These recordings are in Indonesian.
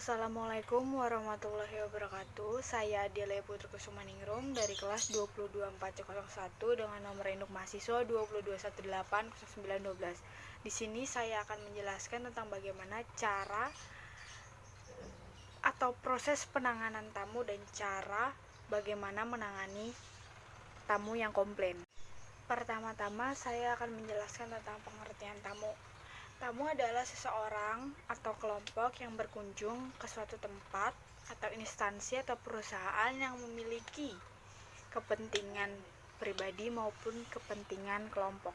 Assalamualaikum warahmatullahi wabarakatuh. Saya Adelia Putri Kusumaningrum dari kelas 22401 dengan nomor induk mahasiswa 202180912. Di sini saya akan menjelaskan tentang bagaimana cara atau proses penanganan tamu dan cara bagaimana menangani tamu yang komplain. Pertama-tama saya akan menjelaskan tentang pengertian tamu. Tamu adalah seseorang atau kelompok yang berkunjung ke suatu tempat atau instansi atau perusahaan yang memiliki kepentingan pribadi maupun kepentingan kelompok.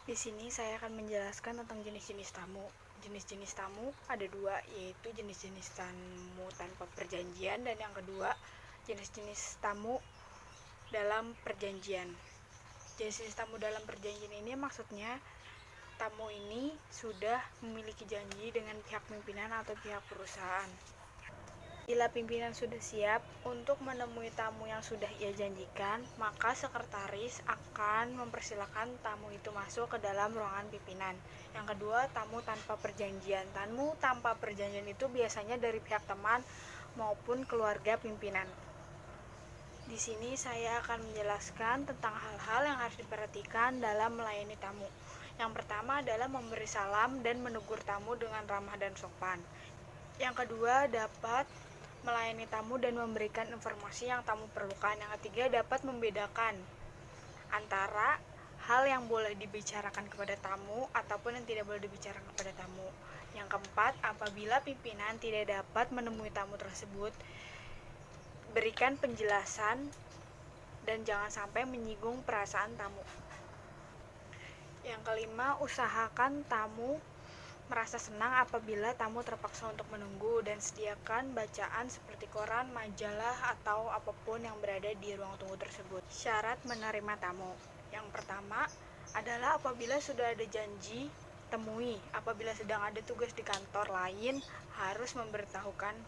Di sini saya akan menjelaskan tentang jenis-jenis tamu. Jenis-jenis tamu ada dua, yaitu jenis-jenis tamu tanpa perjanjian dan yang kedua jenis-jenis tamu dalam perjanjian. Jenis tamu dalam perjanjian ini maksudnya tamu ini sudah memiliki janji dengan pihak pimpinan atau pihak perusahaan. Bila pimpinan sudah siap untuk menemui tamu yang sudah ia janjikan, maka sekretaris akan mempersilakan tamu itu masuk ke dalam ruangan pimpinan. Yang kedua, tamu tanpa perjanjian. Tamu tanpa perjanjian itu biasanya dari pihak teman maupun keluarga pimpinan. Di sini saya akan menjelaskan tentang hal-hal yang harus diperhatikan dalam melayani tamu. Yang pertama adalah memberi salam dan menegur tamu dengan ramah dan sopan. Yang kedua, dapat melayani tamu dan memberikan informasi yang tamu perlukan. Yang ketiga, dapat membedakan antara hal yang boleh dibicarakan kepada tamu ataupun yang tidak boleh dibicarakan kepada tamu. Yang keempat, apabila pimpinan tidak dapat menemui tamu tersebut, berikan penjelasan dan jangan sampai menyinggung perasaan tamu. Yang kelima, usahakan tamu merasa senang apabila tamu terpaksa untuk menunggu dan sediakan bacaan seperti koran, majalah, atau apapun yang berada di ruang tunggu tersebut. Syarat menerima tamu. Yang pertama adalah apabila sudah ada janji, temui. Apabila sedang ada tugas di kantor lain, harus memberitahukan.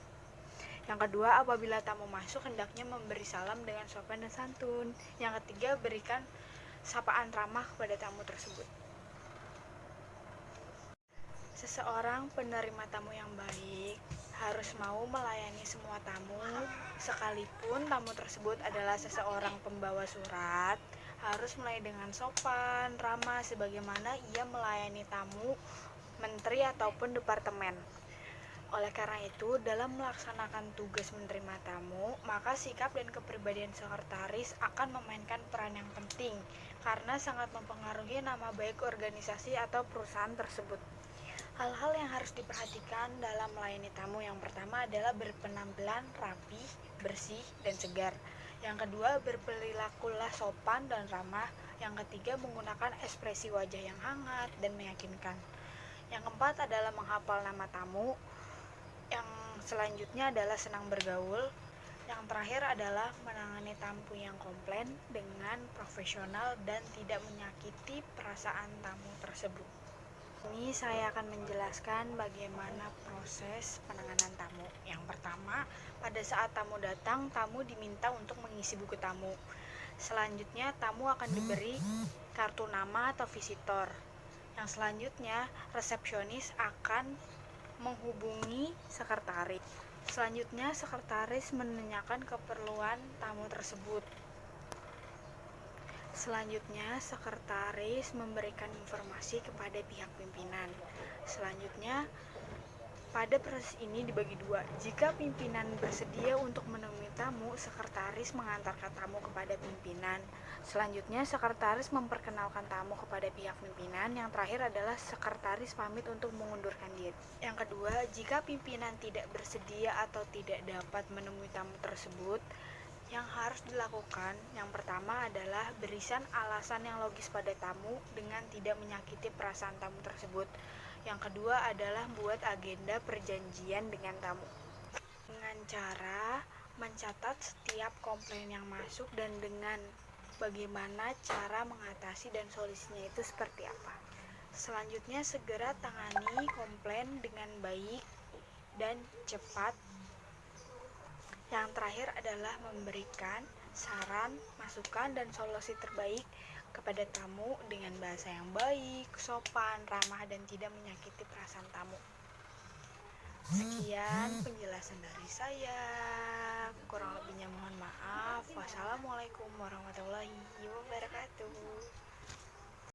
Yang kedua, apabila tamu masuk, hendaknya memberi salam dengan sopan dan santun. Yang ketiga, berikan sapaan ramah kepada tamu tersebut. Seseorang penerima tamu yang baik harus mau melayani semua tamu, sekalipun tamu tersebut adalah seseorang pembawa surat, harus melayani dengan sopan, ramah, sebagaimana ia melayani tamu, menteri ataupun departemen. Oleh karena itu, dalam melaksanakan tugas menerima tamu, maka sikap dan kepribadian sekretaris akan memainkan peran yang penting karena sangat mempengaruhi nama baik organisasi atau perusahaan tersebut. Hal-hal yang harus diperhatikan dalam melayani tamu yang pertama adalah berpenampilan rapi, bersih, dan segar. Yang kedua, berperilakulah sopan dan ramah. Yang ketiga, menggunakan ekspresi wajah yang hangat dan meyakinkan. Yang keempat adalah menghafal nama tamu. Yang selanjutnya adalah senang bergaul. Yang terakhir adalah menangani tamu yang komplain dengan profesional dan tidak menyakiti perasaan tamu tersebut. Ini saya akan menjelaskan bagaimana proses penanganan tamu. Yang pertama, pada saat tamu datang, tamu diminta untuk mengisi buku tamu. Selanjutnya, tamu akan diberi kartu nama atau visitor. Yang selanjutnya, resepsionis akan menghubungi sekretaris. Selanjutnya, sekretaris menanyakan keperluan tamu tersebut. Selanjutnya, sekretaris memberikan informasi kepada pihak pimpinan. Selanjutnya, pada proses ini dibagi dua. Jika pimpinan bersedia untuk menemui tamu, sekretaris mengantarkan tamu kepada pimpinan. Selanjutnya, sekretaris memperkenalkan tamu kepada pihak pimpinan. Yang terakhir adalah sekretaris pamit untuk mengundurkan diri. Yang kedua, jika pimpinan tidak bersedia atau tidak dapat menemui tamu tersebut, yang harus dilakukan yang pertama adalah berikan alasan yang logis pada tamu dengan tidak menyakiti perasaan tamu tersebut. Yang kedua adalah buat agenda perjanjian dengan tamu dengan cara mencatat setiap komplain yang masuk dan dengan bagaimana cara mengatasi dan solusinya itu seperti apa. Selanjutnya, segera tangani komplain dengan baik dan cepat. Yang terakhir adalah memberikan saran, masukan, dan solusi terbaik kepada tamu dengan bahasa yang baik, sopan, ramah, dan tidak menyakiti perasaan tamu. Sekian penjelasan dari saya. Kurang lebihnya mohon maaf. Wassalamualaikum warahmatullahi wabarakatuh.